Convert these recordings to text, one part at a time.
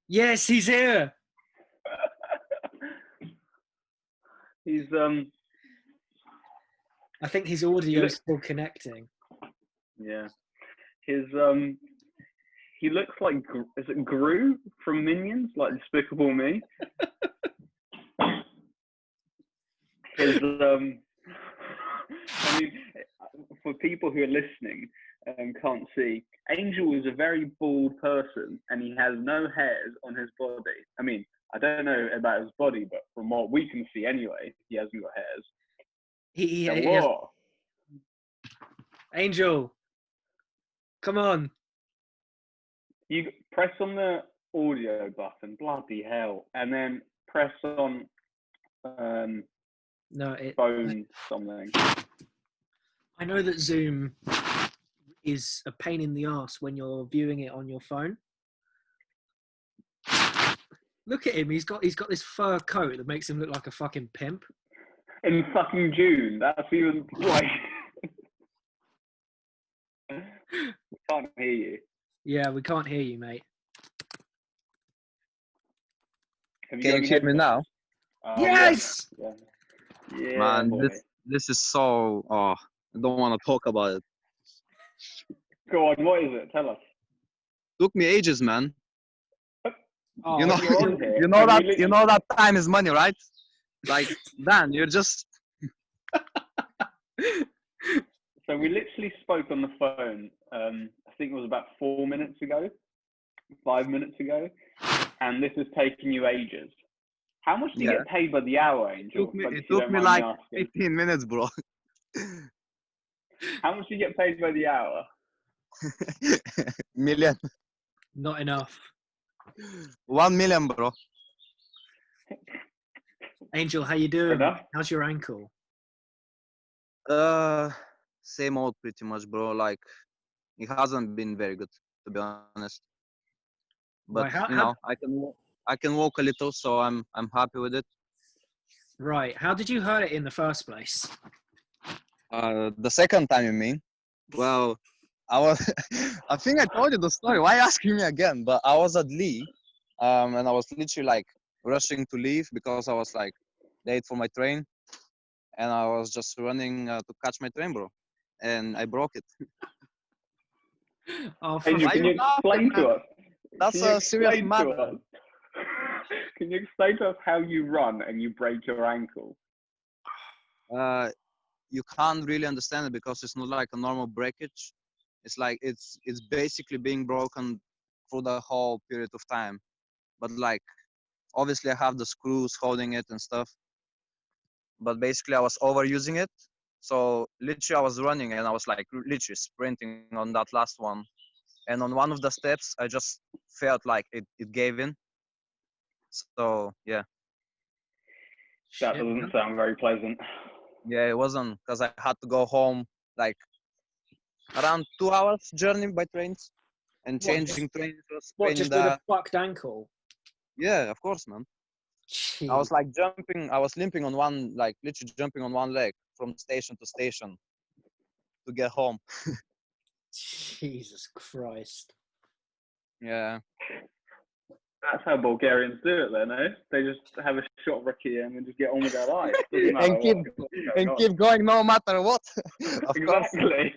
Yes, he's here. He's I think his audio's still connecting. yeah. His he looks like is it Gru from Minions, like Despicable Me? His I mean, for people who are listening can't see, Angel is a very bald person, and he has no hairs on his body. I mean, I don't know about his body, but from what we can see anyway, he hasn't got hairs. He So, has... Angel, come on. You press on the audio button, bloody hell, and then press on phone something. I know that Zoom is a pain in the ass when you're viewing it on your phone. Look at him. He's got this fur coat that makes him look like a fucking pimp. In fucking June, that's even like. We can't hear you. Yeah, we can't hear you, mate. Can you hear me now? Yes! Yeah, man, boy. this is so... Oh, I don't want to talk about it. Go on, what is it? Tell us. Took me ages, man. Oh, you know that time is money, right? Like, Dan, you're just... So we literally spoke on the phone, I think it was about 4 minutes ago, 5 minutes ago, and this is taking you ages. How much do you get paid by the hour, Angel? It took me like 15 minutes, bro. How much do you get paid by the hour? Million. Not enough. 1 million, bro. Angel, how you doing? How's your ankle? Same old pretty much, bro. Like, it hasn't been very good, to be honest. But I can walk a little, so I'm happy with it. Right. How did you hurt it in the first place? The second time, you mean? Well, I think I told you the story. Why asking me again? But I was at Lee, and I was literally like rushing to leave because I was like late for my train, and I was just running to catch my train, bro, and I broke it. Oh, can you explain to us? That's a serious matter. Can you explain to us how you run and you break your ankle? You can't really understand it because it's not like a normal breakage. It's like it's basically being broken through the whole period of time. But like, obviously I have the screws holding it and stuff. But basically I was overusing it. So literally I was running and I was like literally sprinting on that last one. And on one of the steps, I just felt like it gave in. So, yeah. That doesn't sound very pleasant. Yeah, it wasn't, because I had to go home like around 2 hours journey by trains. And changing trains was What, just with a fucked ankle? Yeah, of course, man. Jeez. I was like jumping, I was limping on one, like literally jumping on one leg from station to station to get home. Jesus Christ. Yeah. That's how Bulgarians do it then, eh? They just have a shot of rakia and then just get on with their lives. and keep going no matter what. Exactly.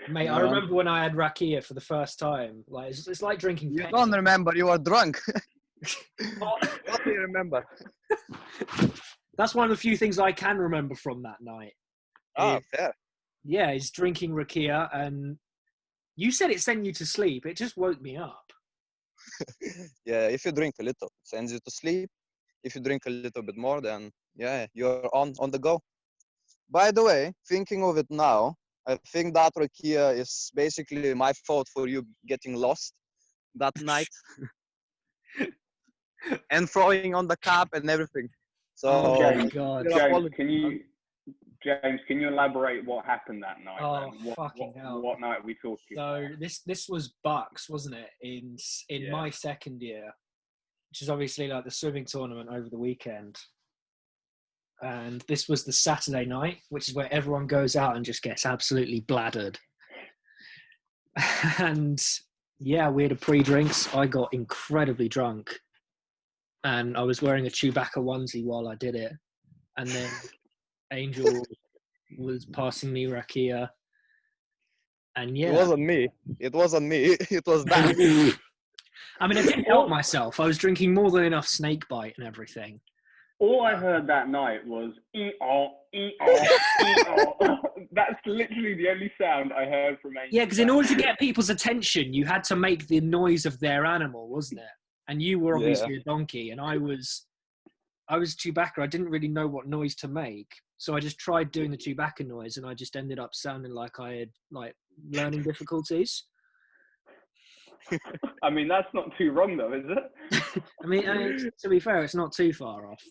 Mate, I remember when I had rakia for the first time. Like it's like drinking. You don't remember, you were drunk. What do you remember? That's one of the few things I can remember from that night. Fair. Yeah, it's drinking rakia, and you said it sent you to sleep. It just woke me up. Yeah, if you drink a little, it sends you to sleep. If you drink a little bit more, then yeah, you're on the go. By the way, thinking of it now, I think that rakia is basically my fault for you getting lost that night and throwing on the cap and everything. So, oh my God, James, can you elaborate what happened that night? Oh, fucking hell. What night are we talking about? So this was Bucks, wasn't it? In my second year, which is obviously like the swimming tournament over the weekend. And this was the Saturday night, which is where everyone goes out and just gets absolutely bladdered. And yeah, we had a pre-drinks. I got incredibly drunk, and I was wearing a Chewbacca onesie while I did it. And then Angel was passing me rakia, and It yeah. wasn't me. It wasn't me. It was Dan. I mean, I didn't help myself. I was drinking more than enough snake bite and everything. All I heard that night was ee-aw, ee-aw, ee-aw. That's literally the only sound I heard from Angel. Yeah, because in order to get people's attention, you had to make the noise of their animal, wasn't it? And you were obviously a donkey, and I was Chewbacca. I didn't really know what noise to make, so I just tried doing the Chewbacca noise, and I just ended up sounding like I had learning difficulties. I mean, that's not too wrong, though, is it? I mean, to be fair, it's not too far off.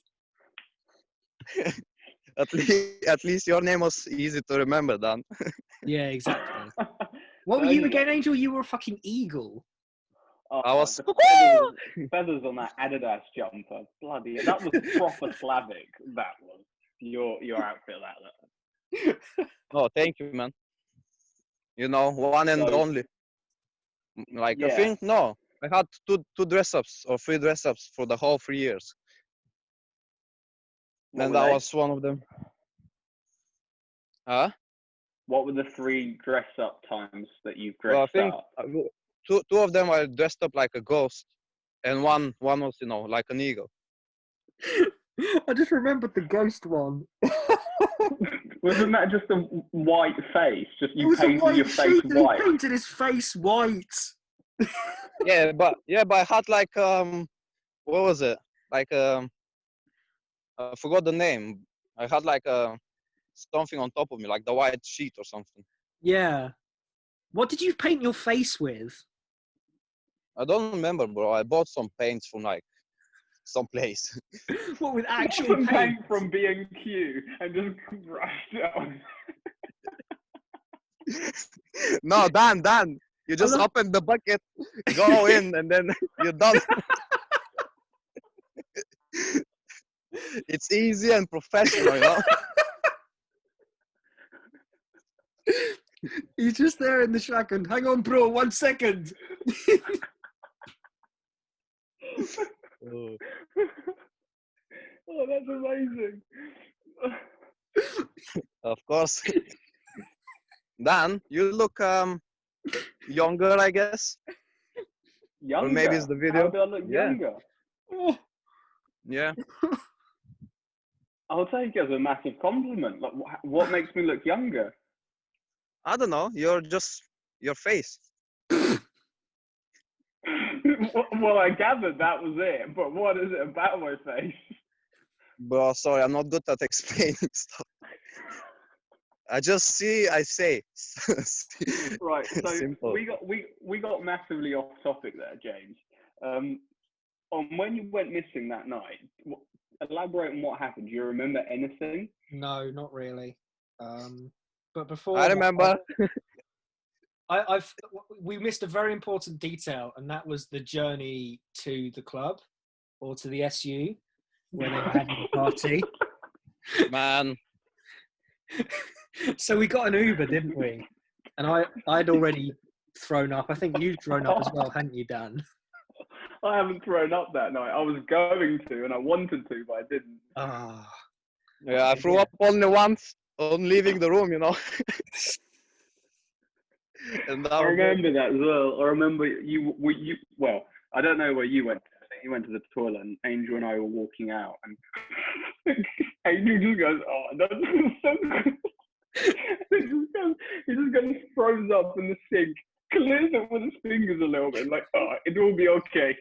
At least your name was easy to remember, Dan. Yeah, exactly. What were you again, Angel? You were a fucking eagle. Oh, I was feathers on that Adidas jumper. Bloody, that was proper Slavic. That was your outfit. That. Oh, thank you, man. You know, one and only. I think I had two dress-ups or 3 dress-ups for the whole 3 years. And that was one of them. Huh? What were the 3 dress-up times that you've dressed up? I think two of them I dressed up like a ghost, and one was, like an eagle. I just remembered the ghost one. Wasn't that just a white face? Just you painted your face white. He painted his face white. yeah, but I had like what was it? Like I forgot the name. I had like something on top of me, like the white sheet or something. Yeah. What did you paint your face with? I don't remember, bro. I bought some paints from like some place. What, with actual paint? From B&Q and just brushed it on. No, Dan. You just open the bucket, go in, and then you're done. It's easy and professional, He's just there in the shack and, hang on, bro, 1 second. Oh, that's amazing. Of course. Dan, you look younger, I guess. Younger? Or maybe it's the video. How do I look younger? Yeah. I'll take it as a massive compliment. Like, what makes me look younger? I don't know. You're just your face. Well, I gathered that was it. But what is it about my face? Bro, sorry, I'm not good at explaining stuff. I just see, I say. Right. So simple. we got massively off topic there, James. On when you went missing that night, elaborate on what happened. Do you remember anything? No, not really. But before I remember. We missed a very important detail, and that was the journey to the club or to the SU where they were having a party. Man. So we got an Uber, didn't we? And I'd already thrown up. I think you'd thrown up as well, hadn't you, Dan? I haven't thrown up that night. I was going to, and I wanted to, but I didn't. Yeah, I threw up only once on leaving the room, And I remember that as well. I remember you. Well, I don't know where you went. I think you went to the toilet, and Angel and I were walking out, and Angel just goes, "Oh, that's so good." He just goes, throws up in the sink, clears it with his fingers a little bit, like, "Oh, it will be okay."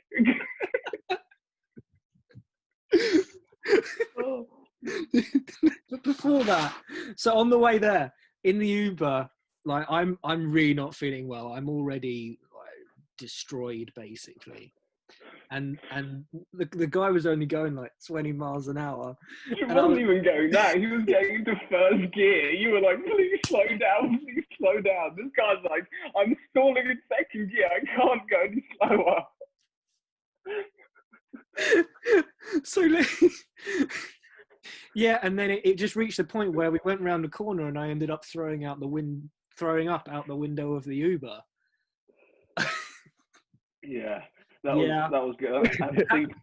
But before that, so on the way there in the Uber, like I'm really not feeling well. I'm already destroyed basically, and the guy was only going like 20 miles an hour. He wasn't even going that. He was getting into first gear. You were like, "Please slow down, please slow down." This guy's like, "I'm stalling in second gear. I can't go any slower." So yeah, and then it just reached the point where we went round the corner and I ended up throwing up out the window of the Uber. Yeah, Yeah. that was good. I think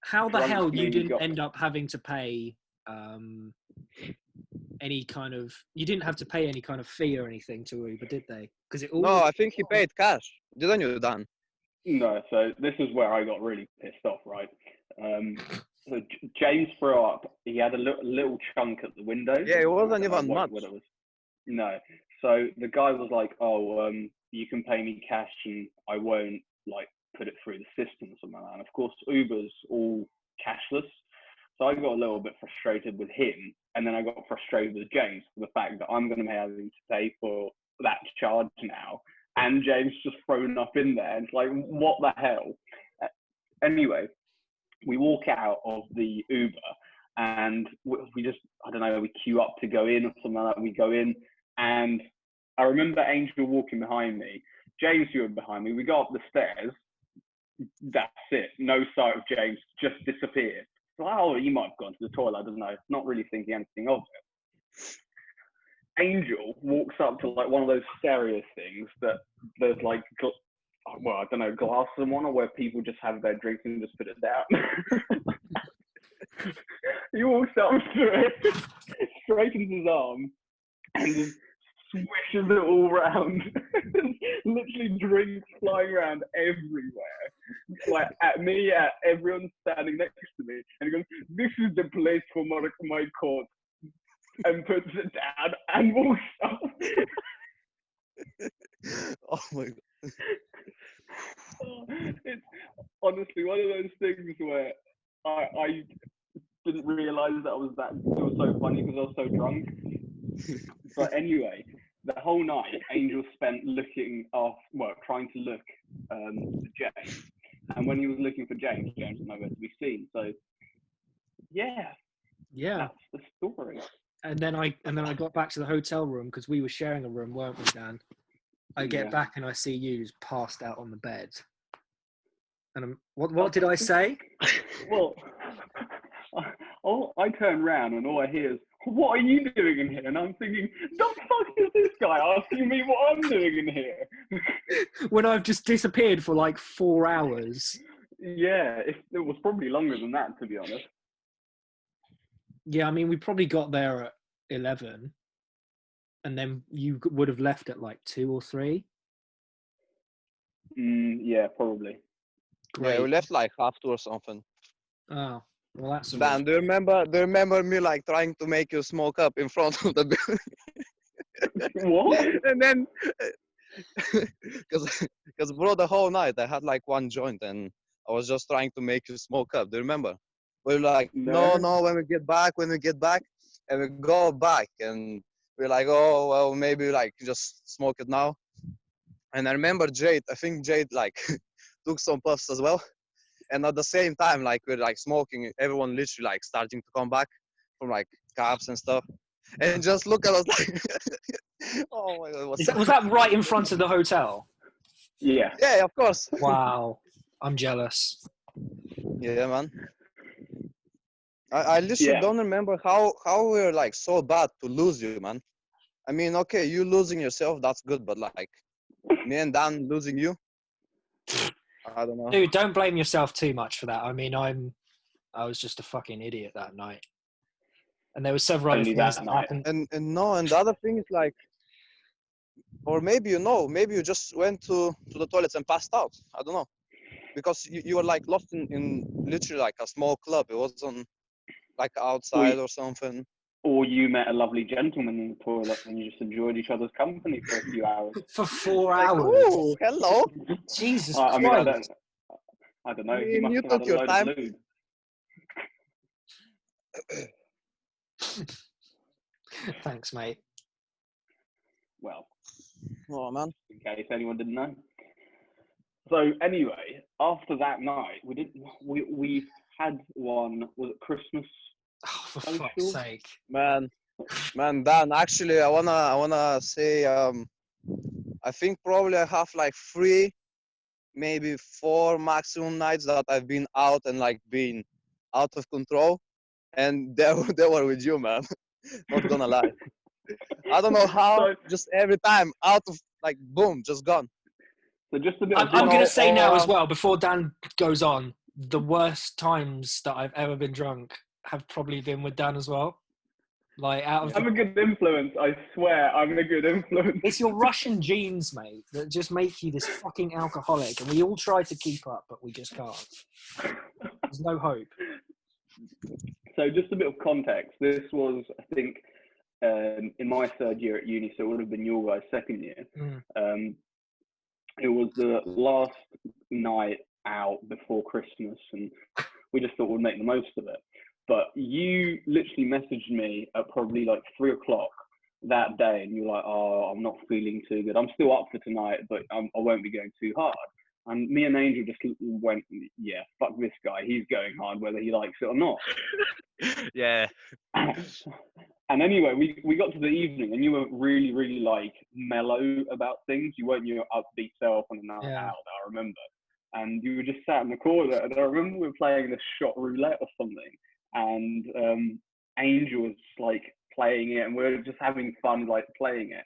How the hell you mainly didn't end up having to pay any kind of? You didn't have to pay any kind of fee or anything to Uber, did they? Because it all No, was. I think he paid cash. Didn't you, Dan? No, so this is where I got really pissed off, right? So James threw up. He had a little chunk at the window. Yeah, it I wasn't don't know even much. what it was. No. So the guy was like, "Oh, you can pay me cash, and I won't like put it through the system or something like that." And of course, Uber's all cashless. So I got a little bit frustrated with him, and then I got frustrated with James for the fact that I'm going to be having to pay for that charge now, and James just thrown up in there. It's like, what the hell? Anyway, we walk out of the Uber, and we just, I don't know, we queue up to go in or something like that. We go in, and I remember Angel walking behind me. James, you were behind me. We go up the stairs. That's it. No sight of James. Just disappeared. So, oh, you might have gone to the toilet. I don't know. Not really thinking anything of it. Angel walks up to like one of those stereo things that there's like, well, I don't know, glasses and one, or where people just have their drinks and just put it down. He walks up to it, straightens his arm, and just swishes it all around. Literally drinks flying around everywhere. Like at me, at everyone standing next to me. And he goes, "This is the place for my court." And puts it down and walks off. Oh my god. It's honestly one of those things where I didn't realise that it was so funny because I was so drunk. But anyway, the whole night Angel spent trying to look for James. And when he was looking for James was nowhere to be seen. So yeah, that's the story. And then I got back to the hotel room because we were sharing a room, weren't we, Dan? I get back and I see you just passed out on the bed. And what did I say? Well, I turn around and all I hear is, "What are you doing in here?" And I'm thinking, "The fuck is this guy asking me what I'm doing in here?" When I've just disappeared for like 4 hours. Yeah, it was probably longer than that, to be honest. Yeah, I mean, we probably got there at 11, and then you would have left at like 2 or 3. Yeah, probably. Great. Yeah, we left like 1:30 or something. Oh, well, that's. Dan, do you remember me like trying to make you smoke up in front of the building? What? And then, because bro, the whole night I had like one joint and I was just trying to make you smoke up. Do you remember? We're like, no, when we get back, and we go back, and we're like, oh, well, maybe like just smoke it now. And I remember Jade, I think Jade like took some puffs as well. And at the same time, like we're like smoking, everyone literally like starting to come back from like cabs and stuff. And just look at us like, oh my God. Was that right in front of the hotel? Yeah. Yeah, of course. Wow. I'm jealous. Yeah, man. I literally don't remember how we were like so bad to lose you, man. I mean, okay, you losing yourself, that's good, but like me and Dan losing you, I don't know. Dude, don't blame yourself too much for that. I mean, I was just a fucking idiot that night. And there were several other things that happened. And the other thing is like, or maybe you just went to the toilets and passed out. I don't know. Because you were like lost in literally like a small club. It wasn't like outside or something. Or you met a lovely gentleman in the toilet and you just enjoyed each other's company for a few hours. For 4 hours. Oh, hello. Jesus Christ. I don't know. I mean, you took your time. Thanks, mate. Well. Oh, man. In case anyone didn't know. So anyway, after that night, we had one, was it Christmas? Oh, for fuck's sake. Man, Dan, actually, I wanna say, I think probably I have like 3, maybe 4 maximum nights that I've been out and like been out of control, and they were with you, man. Not gonna lie. I don't know how, just every time out of like boom, just gone. So just a bit. I'm going to say now as well, before Dan goes on, the worst times that I've ever been drunk have probably been with Dan as well. Like I'm a good influence. I swear, I'm a good influence. It's your Russian genes, mate, that just make you this fucking alcoholic, and we all try to keep up, but we just can't. There's no hope. So just a bit of context. This was, I think, in my third year at uni, so it would have been your guys' second year. It was the last night out before Christmas, and we just thought we'd make the most of it. But you literally messaged me at probably like 3 o'clock that day, and you're like, "Oh, I'm not feeling too good. I'm still up for tonight, but I won't be going too hard." And me and Angel just went, "Yeah, fuck this guy. He's going hard, whether he likes it or not." Yeah. And anyway, we got to the evening, and you were really, really like mellow about things. You weren't your upbeat self on a night out, I remember. And you were just sat in the corner, and I remember we were playing this shot roulette or something, and Angel was like playing it, and we were just having fun like playing it.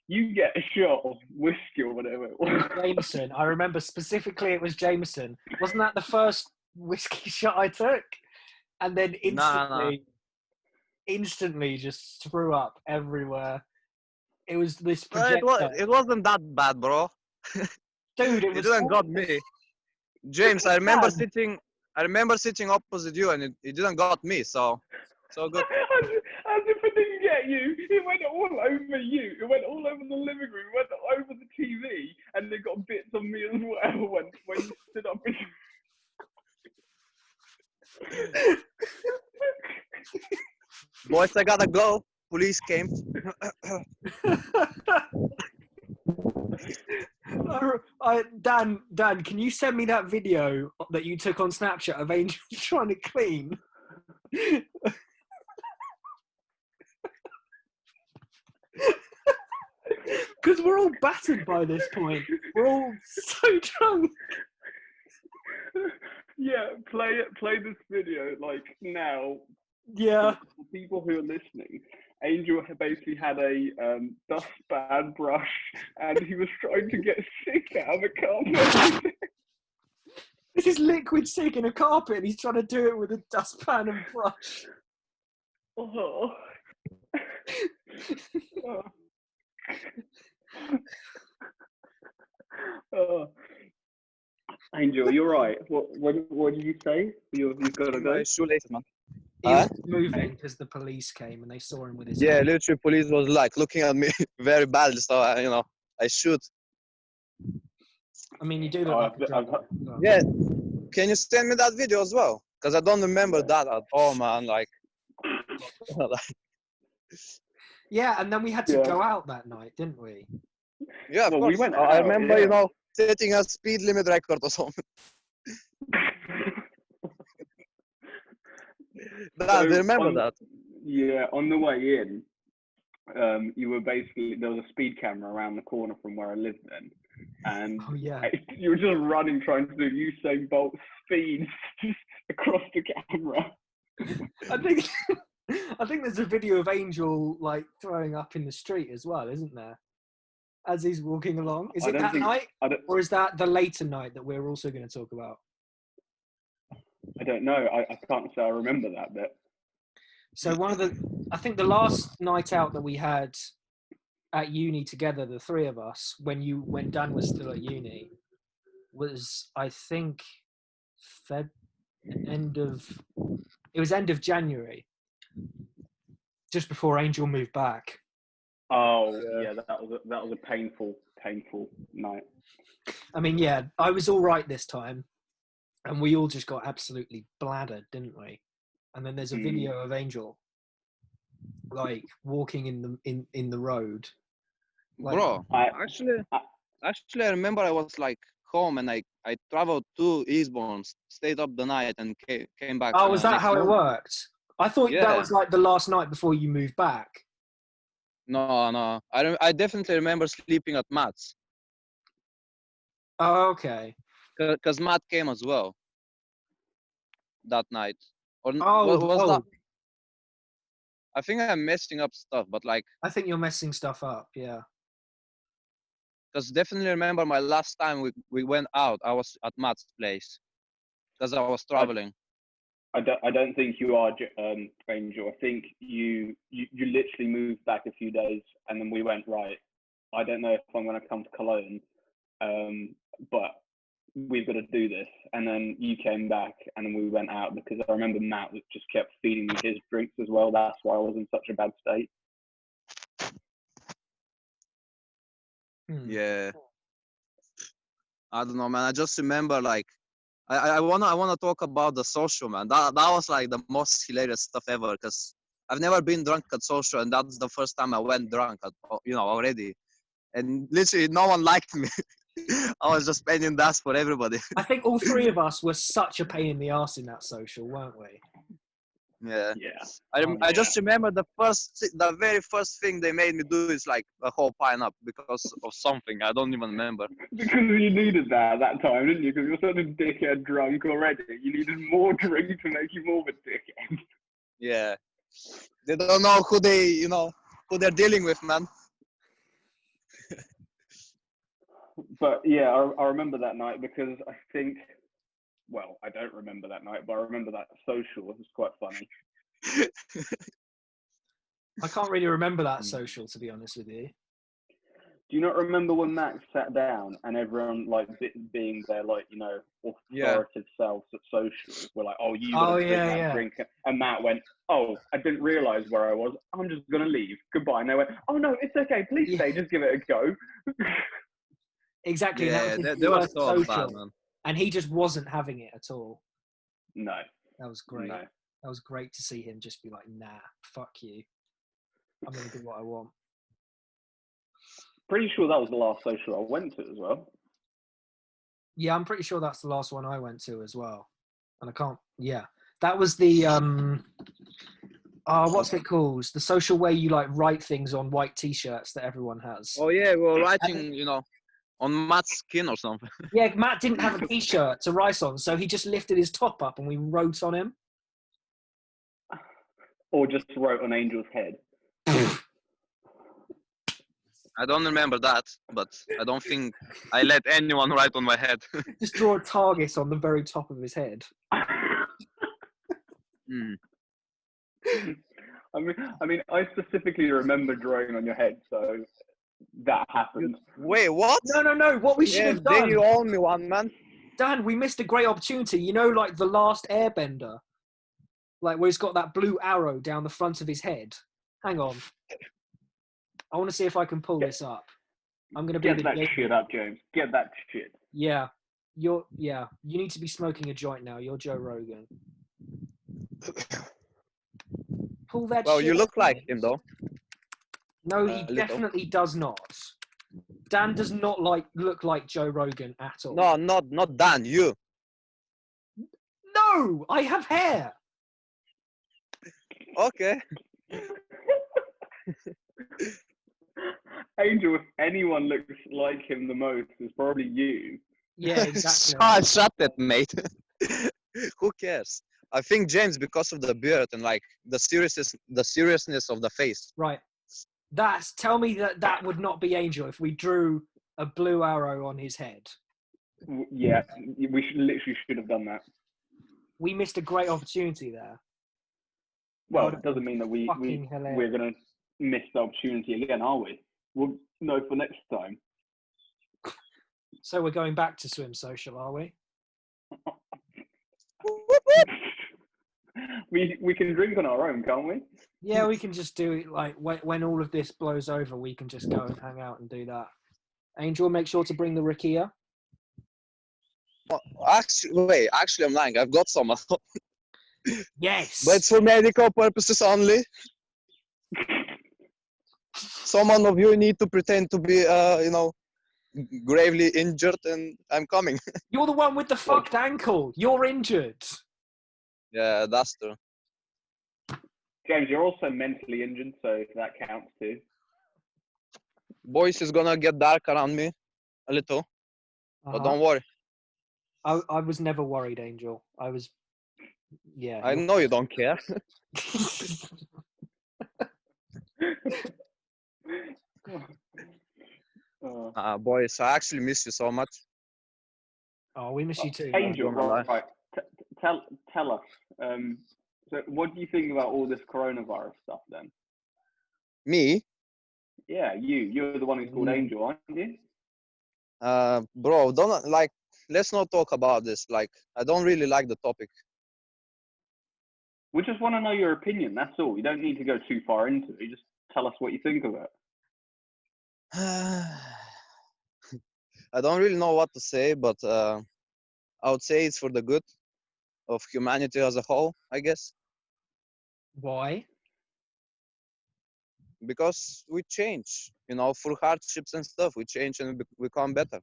You get a shot of whiskey or whatever it was. Jameson. I remember specifically it was Jameson. Wasn't that the first whiskey shot I took? And then instantly just threw up everywhere. It was this projector. It wasn't that bad, bro. Dude, it didn't got me. James, I remember sitting opposite you, and it didn't got me, so good. As if it didn't get you, it went all over you. It went all over the living room. It went over the TV, and it got bits on me as well when you stood up. Boys, I gotta go. Police came. Dan, can you send me that video that you took on Snapchat of Angel trying to clean? Because we're all battered by this point. We're all so drunk. Yeah, play this video like now. Yeah. For people who are listening, Angel basically had a dustpan brush, and he was trying to get sick out of a carpet. This is liquid sick in a carpet, and he's trying to do it with a dustpan and brush. Oh. Oh. Angel, you're right. What did you say? You've got to go. Shoelaces, man. He was moving because the police came and they saw him with his. Yeah, literally, police was like looking at me very badly. So I shoot. I mean, you do look like a drunk. Yeah. Can you send me that video as well? Because I don't remember that at all, man. Like. Yeah, and then we had to go out that night, didn't we? Yeah, of course. We went out, I remember, setting a speed limit record or something. I remember that. Yeah, on the way in, you were basically, there was a speed camera around the corner from where I lived then. And you were just running, trying to do Usain Bolt speed across the camera. I think there's a video of Angel like throwing up in the street as well, isn't there? As he's walking along. Is it that night? Or is that the later night that we're also going to talk about? I don't know. I can't say I remember that bit. So I think the last night out that we had at uni together, the three of us, when Dan was still at uni, was, I think, end of January, just before Angel moved back. Oh yeah, that was a painful night. I mean, yeah, I was all right this time, and we all just got absolutely bladdered, didn't we? And then there's a video of Angel like walking in the road. Like, bro, actually, I remember I was like home and I traveled to Eastbourne, stayed up the night and came back. Oh, was that how it worked? I thought that was like the last night before you moved back. No. I definitely remember sleeping at Matt's. Oh, okay. Because Matt came as well that night. Or what was that? I think I'm messing up stuff, but like. I think you're messing stuff up, yeah. Because definitely remember my last time we went out, I was at Matt's place because I was traveling. I don't think you are, Angel. I think you literally moved back a few days, and then we went, right, I don't know if I'm going to come to Cologne, but we've got to do this. And then you came back, and then we went out, because I remember Matt just kept feeding me his drinks as well. That's why I was in such a bad state. Yeah. I don't know, man. I just remember, like, I wanna talk about the social, man. That was like the most hilarious stuff ever, because I've never been drunk at social, and that's the first time I went drunk already, and literally no one liked me. I was just pain in the ass for everybody. I think all three of us were such a pain in the ass in that social, weren't we? Yeah. Yeah. I just remember the very first thing they made me do is like a whole pine up because of something. I don't even remember. Because you needed that at that time, didn't you? Because you were such a dickhead drunk already. You needed more drink to make you more of a dickhead. Yeah. They don't know who they're dealing with, man. But yeah, I remember that night, because I think, well, I don't remember that night, but I remember that social. It was quite funny. I can't really remember that social, to be honest with you. Do you not remember when Max sat down and everyone, like, being their, like, authoritative selves at social, were like, oh, you got to drink that drink. And Matt went, oh, I didn't realise where I was. I'm just going to leave. Goodbye. And they went, oh, no, it's okay. Please stay. Just give it a go. Exactly. Yeah, that they were was so social, bad, man. and he just wasn't having it at all. No. That was great. No. That was great to see him just be like, nah, fuck you. I'm going to do what I want. Pretty sure that was the last social I went to as well. Yeah, I'm pretty sure that's the last one I went to as well. And I can't, yeah. That was the, what's it called? The social where you like write things on white t-shirts that everyone has. Oh yeah, we were writing, on Matt's skin or something. Yeah, Matt didn't have a t-shirt to write on, so he just lifted his top up and we wrote on him. Or just wrote on Angel's head. I don't remember that, but I don't think I let anyone write on my head. Just draw a target on the very top of his head. I mean, I specifically remember drawing on your head, so that happened. Wait, what? No. What we should have done. Then you owe me one, man. Dan, we missed a great opportunity. You know, like the last Airbender, like where he's got that blue arrow down the front of his head. Hang on. I want to see if I can pull this up. I'm going to get that shit up, James. Get that shit. Yeah. You need to be smoking a joint now. You're Joe Rogan. Pull that well, shit you look up, like James. him, though. No, he definitely does not. Dan does not look like Joe Rogan at all. No, not Dan, you. No, I have hair. Okay. Angel, if anyone looks like him the most, it's probably you. Yeah, exactly. Shut it, mate. Who cares? I think James, because of the beard and like the seriousness of the face. Right. Tell me that would not be Angel if we drew a blue arrow on his head. Yeah, we literally should have done that. We missed a great opportunity there. Well, it doesn't mean that we're going to miss the opportunity again, are we? We'll know for next time. So we're going back to swim social, are we? We can drink on our own, can't we? Yeah, we can just do it like when all of this blows over, we can just go and hang out and do that. Angel, make sure to bring the rakia. Actually, I'm lying. I've got some. Yes. But it's for medical purposes only. Someone of you need to pretend to be, gravely injured, and I'm coming. You're the one with the fucked ankle. You're injured. Yeah, that's true. James, you're also mentally injured, so that counts too. Boys, is gonna get dark around me a little, but don't worry. I was never worried, Angel. Yeah. I know you don't care. Boys, I actually miss you so much. Oh, we miss you too. Angel, right. Tell us. So, what do you think about all this coronavirus stuff then? Me? Yeah, you're the one who's called Angel, aren't you? Bro, don't like. Let's not talk about this. Like, I don't really like the topic. We just want to know your opinion. That's all. You don't need to go too far into it. You just tell us what you think of it. I don't really know what to say, but I would say it's for the good of humanity as a whole, I guess. Why? Because we change, through hardships and stuff, we change and we become better.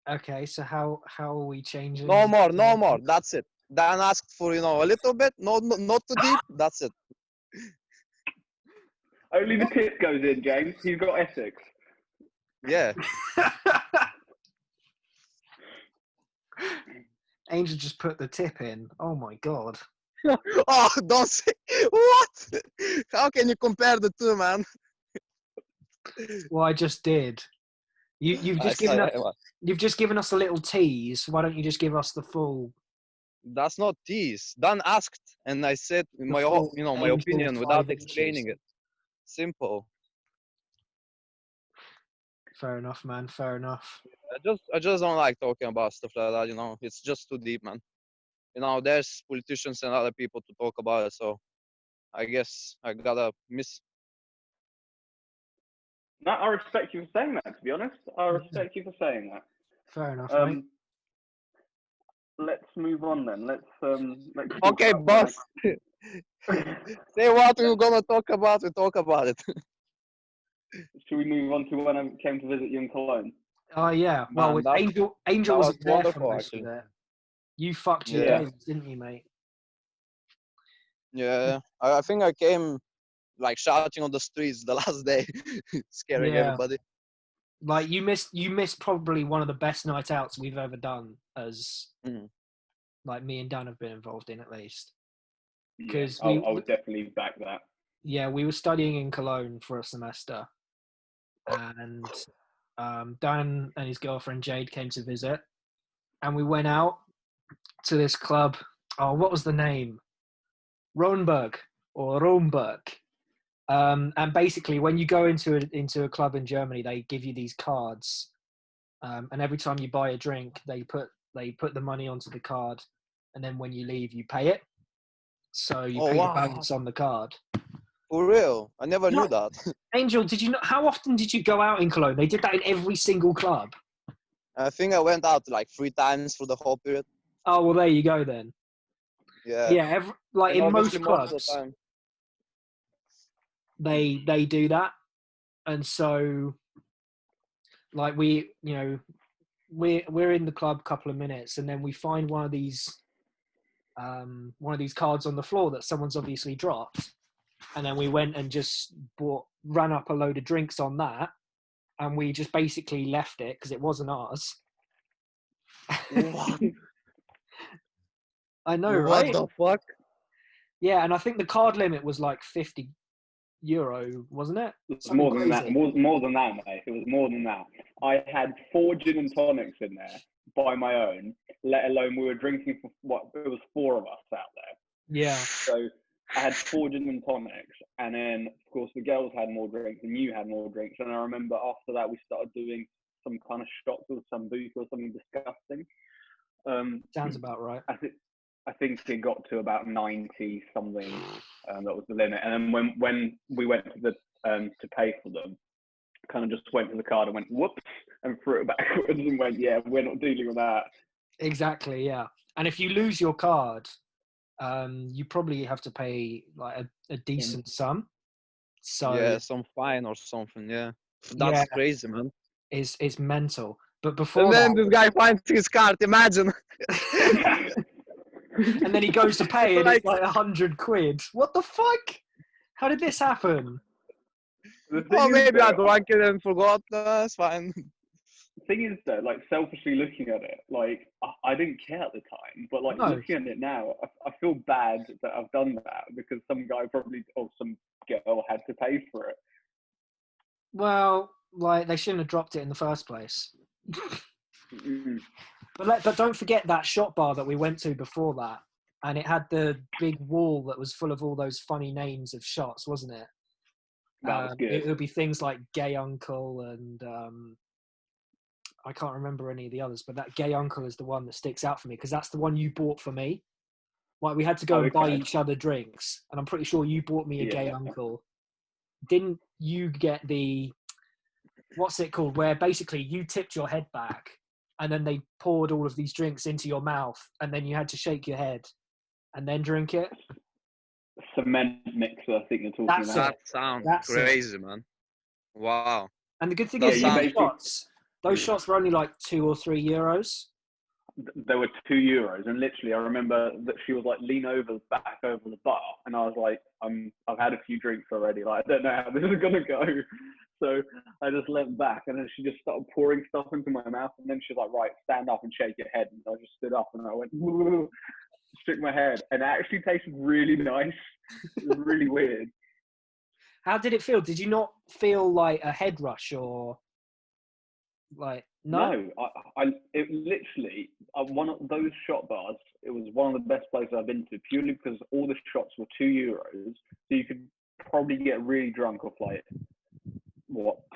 Okay, so how are we changing? No more. That's it. Dan asked for, a little bit, not too deep. That's it. Only the tip goes in, James. He's got ethics. Yeah. Angel just put the tip in. Oh my god. Oh, don't say what? How can you compare the two, man? Well, I just did. You've just given us a little tease. Why don't you just give us the full? That's not tease. Dan asked, and I said my opinion without explaining it. Simple. Fair enough, man. Fair enough. I just don't like talking about stuff like that. It's just too deep, man. There's politicians and other people to talk about it, so I guess I gotta miss. No, I respect you for saying that, to be honest. I respect you for saying that. Fair enough, mate. Let's move on then. Let's okay, boss. Say what we're gonna talk about, we talk about it. Should we move on to when I came to visit you in Cologne? Oh yeah. Well, with Angel wasn't there for most of it. You fucked your days, didn't you, mate? Yeah, I think I came like shouting on the streets the last day, scaring everybody. Like you missed probably one of the best night outs we've ever done, as like me and Dan have been involved in, at least. Because I would definitely back that. Yeah, we were studying in Cologne for a semester, and Dan and his girlfriend Jade came to visit, and we went out to this club. Oh, what was the name? Romberg. And basically, when you go into a club in Germany, they give you these cards, and every time you buy a drink, they put the money onto the card, and then when you leave, you pay it. So you pay the balance on the card. For real? I never knew that. Angel, did you know? How often did you go out in Cologne? They did that in every single club. I think I went out like 3 times for the whole period. Oh well, there you go then. Yeah. Yeah, in most clubs, they do that, and so like we're in the club a couple of minutes, and then we find one of these cards on the floor that someone's obviously dropped, and then we went and just ran up a load of drinks on that, and we just basically left it because it wasn't ours. What? I know, right? What the fuck? Yeah, and I think the card limit was like €50, wasn't it? It was more than that. More than that, mate. It was more than that. I had 4 gin and tonics in there by my own, let alone we were drinking for it was 4 of us out there. Yeah. So I had 4 gin and tonics, and then of course the girls had more drinks and you had more drinks. And I remember after that we started doing some kind of shots with sambuca or something disgusting. Sounds about right. I think it got to about 90 something. That was the limit. And then when we went to pay for them, kind of just went to the card and went whoops and threw it backwards and went, yeah, we're not dealing with that. Exactly, yeah. And if you lose your card, you probably have to pay like a decent sum. So yeah, some fine or something. Yeah, that's crazy, man. It's mental. But before and then this guy finds his card. Imagine. And then he goes to pay, and it's like £100. What the fuck? How did this happen? Maybe I drank it and forgot. It's fine. The thing is, though, like selfishly looking at it, like I didn't care at the time, but like looking at it now, I feel bad that I've done that because some guy probably or some girl had to pay for it. Well, Like, they shouldn't have dropped it in the first place. Mm. But don't forget that shot bar that we went to before that, and it had the big wall that was full of all those funny names of shots, wasn't it? That was good. It would be things like Gay Uncle and I can't remember any of the others, but that Gay Uncle is the one that sticks out for me because that's the one you bought for me. Like, we had to go and buy each other drinks, and I'm pretty sure you bought me a Gay Uncle. Didn't you get the, what's it called, where basically you tipped your head back and then they poured all of these drinks into your mouth and then you had to shake your head and then drink it? Cement mixer, I think you're talking about. That sounds crazy, man. Wow. And the good thing is, those shots were only like €2 or €3. There were €2, and literally I remember that she was like lean back over the bar, and I was like, I've had a few drinks already, like I don't know how this is gonna go. So I just leant back, and then she just started pouring stuff into my mouth, and then she's like, right, stand up and shake your head. And I just stood up and I went, shook my head, and it actually tasted really nice. It was really weird. How did it feel? Did you not feel like a head rush or like? No, it literally, one of those shot bars, it was one of the best places I've been to, purely because all the shots were €2, so you could probably get really drunk off like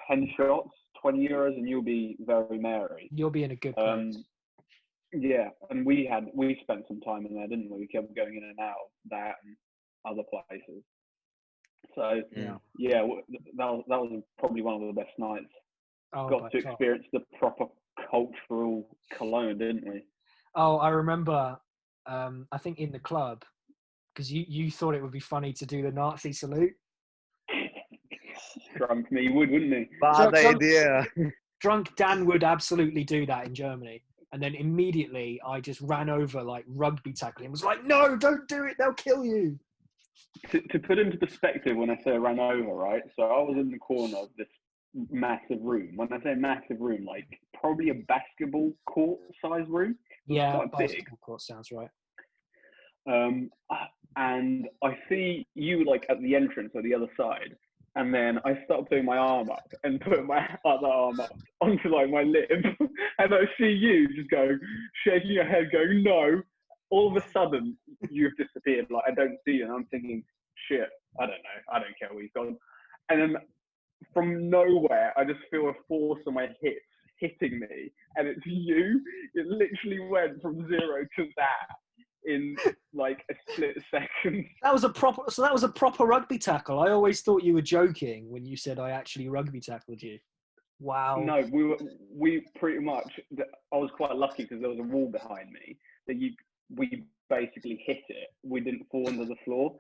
10 shots, €20, and you'll be very merry. You'll be in a good place. Yeah, and we spent some time in there, didn't we? We kept going in and out of that and other places. So yeah, that was probably one of the best nights. Got to experience the proper cultural Cologne, didn't we? Oh, I remember. I think in the club, because you thought it would be funny to do the Nazi salute. Drunk me would, wouldn't he? Bad idea. Drunk Dan would absolutely do that in Germany. And then immediately I just ran over like rugby tackling. Was like, no, don't do it. They'll kill you. To put into perspective, when I say I ran over, right? So I was in the corner of this massive room. When I say massive room, like probably a basketball court size room. Yeah, basketball court sounds right. And I see you like at the entrance or the other side, and then I start putting my arm up and put my other arm up onto like my lip, and I see you just go shaking your head, going no. All of a sudden, you've disappeared. Like, I don't see you, and I'm thinking, shit, I don't know. I don't care where you've gone. And then from nowhere, I just feel a force on my hips hitting me, and it's you. It literally went from 0 to that in like a split second. That was a proper rugby tackle. I always thought you were joking when you said I actually rugby tackled you. Wow. No, we pretty much. I was quite lucky because there was a wall behind me that we basically hit it. We didn't fall onto the floor.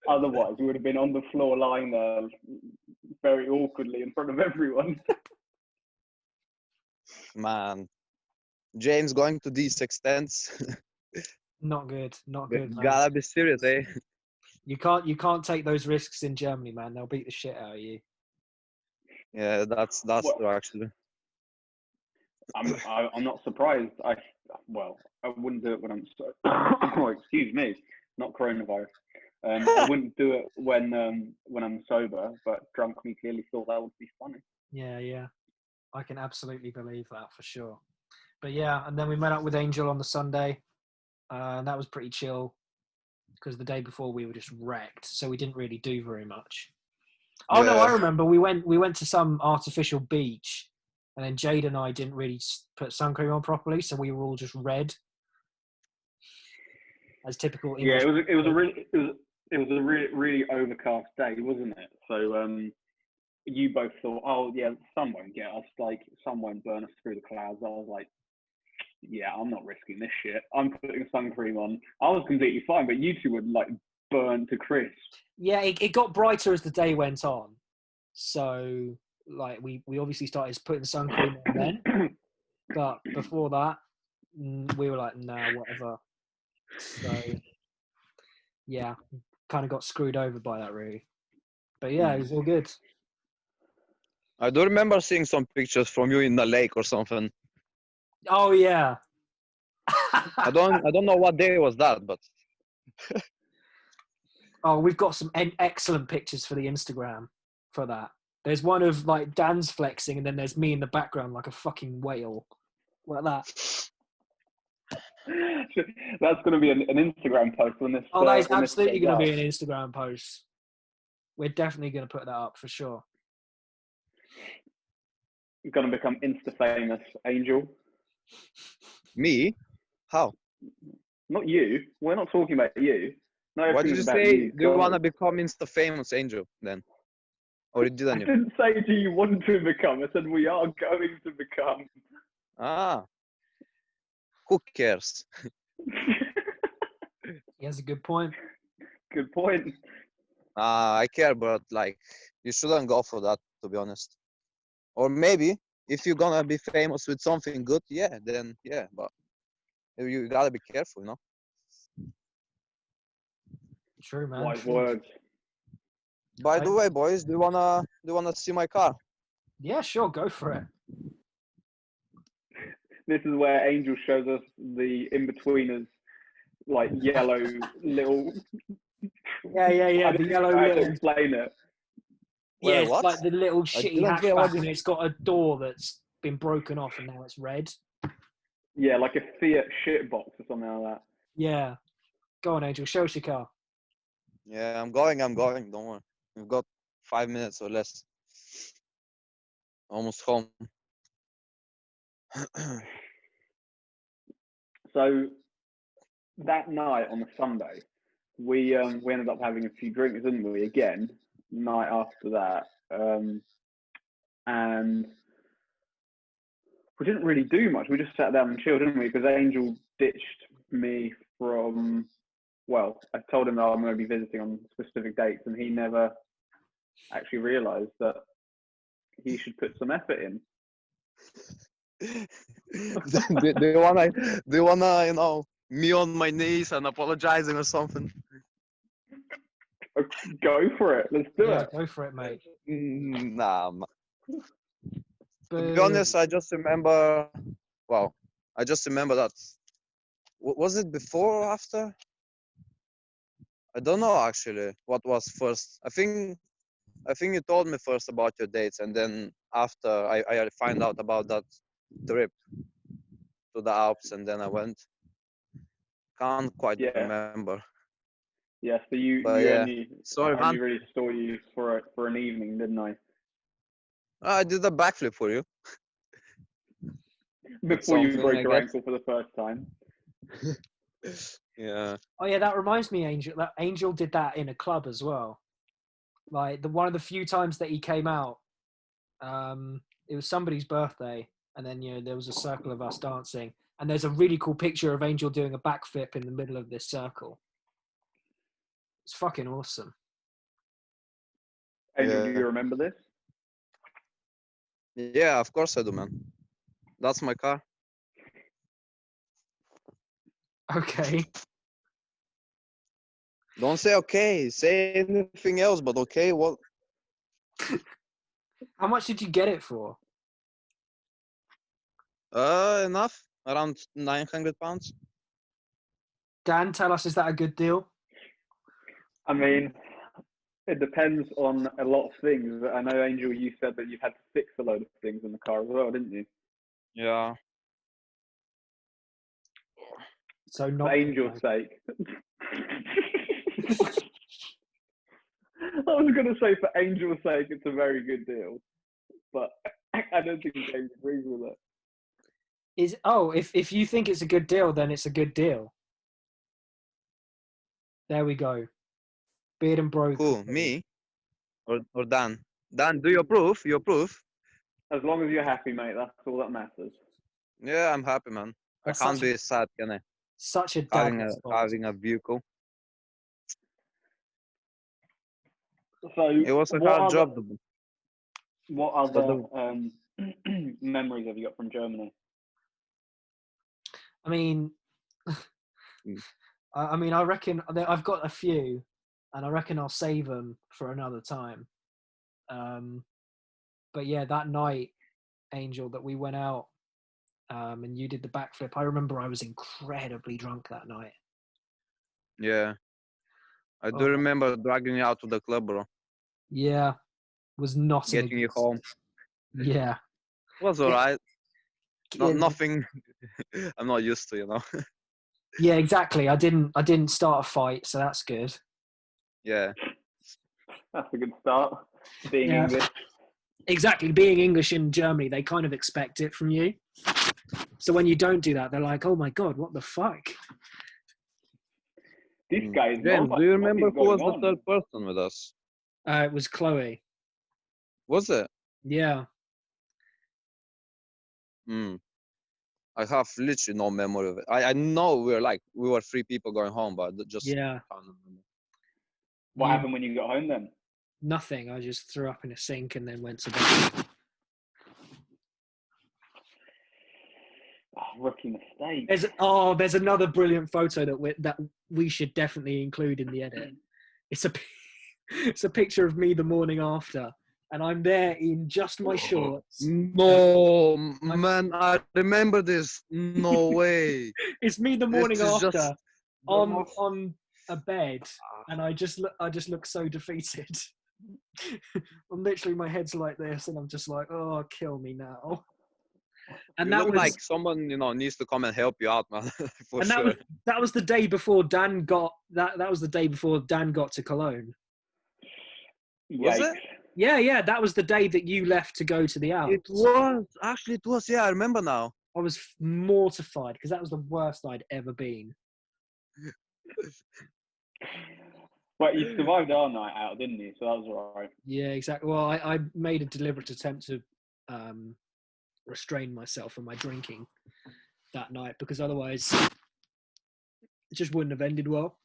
Otherwise, we would have been on the floor lying there very awkwardly in front of everyone. Man, James going to these extents. Not good. Man. Gotta be serious, eh? You can't take those risks in Germany, man. They'll beat the shit out of you. Yeah, that's true, actually. I'm not surprised. I wouldn't do it when I'm oh, excuse me, not coronavirus. I wouldn't do it when I'm sober, but drunk me clearly thought that would be funny. Yeah, I can absolutely believe that for sure. But yeah, and then we met up with Angel on the Sunday, and that was pretty chill because the day before we were just wrecked, so we didn't really do very much. Oh yeah. No, I remember we went to some artificial beach, and then Jade and I didn't really put sun cream on properly, so we were all just red, as typical English. Yeah, it was a really overcast day, wasn't it? So you both thought, oh yeah, sun won't get us, like sun won't burn us through the clouds. I was like, yeah, I'm not risking this shit. I'm putting sun cream on. I was completely fine, but you two were like burned to crisp. Yeah, it got brighter as the day went on. So like we obviously started putting sun cream on then, but before that we were like, nah, whatever. So yeah, kind of got screwed over by that really. But yeah, it was all good. I do remember seeing some pictures from you in the lake or something. Oh yeah. I don't know what day was that, but oh, we've got some excellent pictures for the Instagram for that. There's one of like Dan's flexing, and then there's me in the background like a fucking whale, like that. That's going to be an Instagram post when this. Oh, that is when absolutely this going to goes be up. an Instagram post. We're definitely going to put that up for sure. You're going to become Insta famous, Angel. Me? How? Not you. We're not talking about you. No, What did everything's you about say? you. Do you want to become Insta famous, Angel? Then, or I didn't you? didn't say do you want to become. I said we are going to become. Ah, who cares? He has a good point. Good point. I care, but like, you shouldn't go for that, to be honest. Or maybe if you're gonna be famous with something good, yeah, then yeah, but you gotta be careful, you know. True, man. Wise True. words. By the way, boys, do you wanna see my car? Yeah, sure, go for it. This is where Angel shows us the in-betweeners, like yellow little. Yeah. The yellow I have to little. explain it. Wait, Yeah, it's what? like the little I shitty didn't get what hatchback, and it's got a door that's been broken off, and now it's red. Yeah, like a Fiat shitbox or something like that. Yeah. Go on, Angel. Show us your car. Yeah, I'm going. Don't worry. We've got 5 minutes or less. Almost home. So that night on the Sunday, we ended up having a few drinks, didn't we? Again, night after that, and we didn't really do much. We just sat down and chilled, didn't we? Because Angel ditched me from. Well, I told him that I'm going to be visiting on specific dates, and he never actually realised that he should put some effort in. do you wanna you know me on my knees and apologizing or something? Go for it. Let's do it. Go for it, mate. Nah. To be Boo. honest, I just remember. Well, I just remember that. Was it before or after? I don't know actually. What was first? I think you told me first about your dates, and then after I find out about that trip to the Alps, and then I went. Can't quite remember. Yeah, so you yeah. only Sorry, only man. really saw you for an evening, didn't I? I did a backflip for you. Before you broke I your guess. ankle for the first time. Yeah. Oh yeah, that reminds me, Angel. That Angel did that in a club as well. Like one of the few times that he came out, it was somebody's birthday, and then there was a circle of us dancing, and there's a really cool picture of Angel doing a backflip in the middle of this circle. It's fucking awesome. Angel, do you remember this? Yeah, of course I do, man. That's my car. Okay. Don't say okay. Say anything else, but okay. What? How much did you get it for? Enough. Around £900. Dan, tell us, is that a good deal? I mean, it depends on a lot of things. I know, Angel, you said that you've had to fix a load of things in the car as well, didn't you? Yeah. So not for Angel's sake. I was going to say for Angel's sake, it's a very good deal, but I don't think James agrees with it. If you think it's a good deal, then it's a good deal. There we go. Beard and Bro. Who? Me? Or Dan? Dan, do you approve? You approve? As long as you're happy, mate, that's all that matters. Yeah, I'm happy, man. That's I can't be sad, can I? Such a dad having a vehicle. So it was a hard job. What other memories have you got from Germany? I mean, I reckon I've got a few, and I reckon I'll save them for another time. But yeah, that night, Angel, that we went out, and you did the backflip. I remember I was incredibly drunk that night. Yeah, I do remember dragging you out to the club, bro. Yeah, was not getting you home. Yeah. Was alright. Nothing. I'm not used to, Yeah, exactly. I didn't start a fight, so that's good. Yeah. That's a good start. Being English. Exactly. Being English in Germany, they kind of expect it from you. So when you don't do that, they're like, "Oh my god, what the fuck?" This guy is James, do you remember who was the third person with us? It was Chloe. Was it? Yeah. I have literally no memory of it. I know we were 3 people going home, but just Yeah. can't remember. What happened when you got home then? Nothing. I just threw up in a sink and then went to bed. Rookie mistake. There's another brilliant photo that we should definitely include in the edit. It's a picture of me the morning after, and I'm there in just my shorts. No, man, I remember this. No way. It's me the morning after on a bed, and I just look so defeated. I'm literally, my head's like this, and I'm just like, oh, kill me now. And you look like someone needs to come and help you out, man. For sure. That was the day before Dan got that was the day before Dan got to Cologne. Was it? Yeah. That was the day that you left to go to the Alps. It was. Yeah, I remember now. I was mortified because that was the worst I'd ever been. Well, you survived our night out, didn't you? So that was all right. Yeah, exactly. Well, I made a deliberate attempt to restrain myself from my drinking that night, because otherwise it just wouldn't have ended well.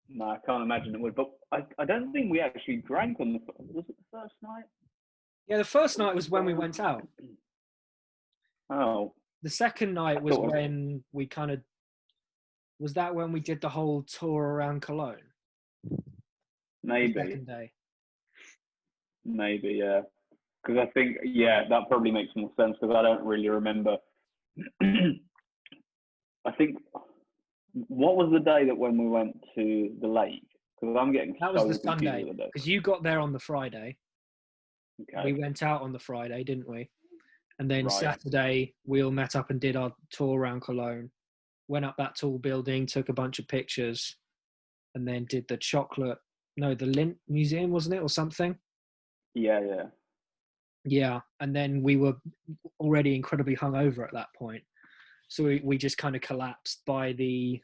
No, I can't imagine it would. But I don't think we actually drank on was it the first night? Yeah, the first night was when we went out. Oh. The second night was when we kind of... Was that when we did the whole tour around Cologne? Maybe. The second day. Maybe, yeah. Because I think, that probably makes more sense, because I don't really remember. I think, what was the day that when we went to the lake? Because I'm getting that was the Sunday, because you got there on the Friday. Okay. We went out on the Friday, didn't we? And then Saturday, we all met up and did our tour around Cologne. Went up that tall building, took a bunch of pictures, and then did the the Lint Museum, wasn't it, or something? Yeah. Yeah, and then we were already incredibly hungover at that point, so we just kind of collapsed by the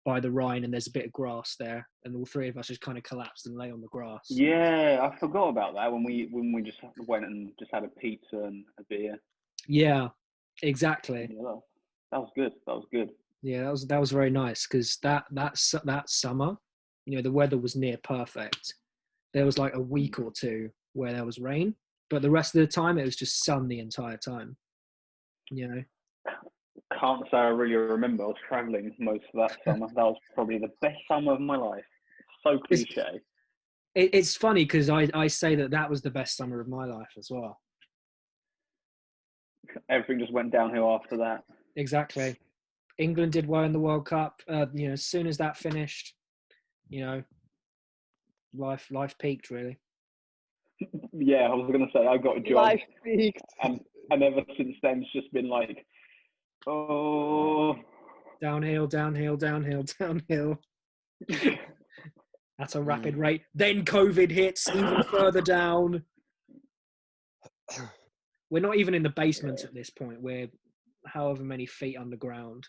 Rhine, and there's a bit of grass there, and all 3 of us just kind of collapsed and lay on the grass. Yeah, I forgot about that when we just went and just had a pizza and a beer. Yeah, exactly. Yeah, that was good. Yeah, that was very nice, because that summer, the weather was near perfect. There was like a week or 2 where there was rain, but the rest of the time it was just sun the entire time. Can't say I really remember. I was traveling most of that summer. That was probably the best summer of my life. So cliche. It's funny because I say that was the best summer of my life as well. Everything just went downhill after that. Exactly. England did well in the World Cup. As soon as that finished, life peaked, really. Yeah, I was going to say, I got a job. Life peaked. And ever since then, it's just been like, oh. Downhill. At a rapid rate. Then COVID hits even further down. We're not even in the basement at this point. We're however many feet underground.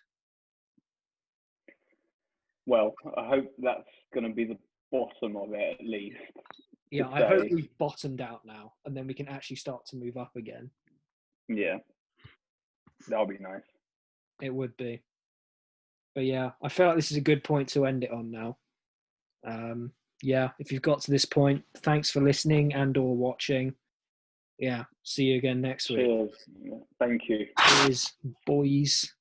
Well, I hope that's going to be the bottom of it at least. Yeah, I hope we've bottomed out now, and then we can actually start to move up again. Yeah. That'll be nice. It would be. But yeah, I feel like this is a good point to end it on now. Yeah, if you've got to this point, thanks for listening and or watching. Yeah, see you again next week. Cheers. Thank you. Cheers, boys.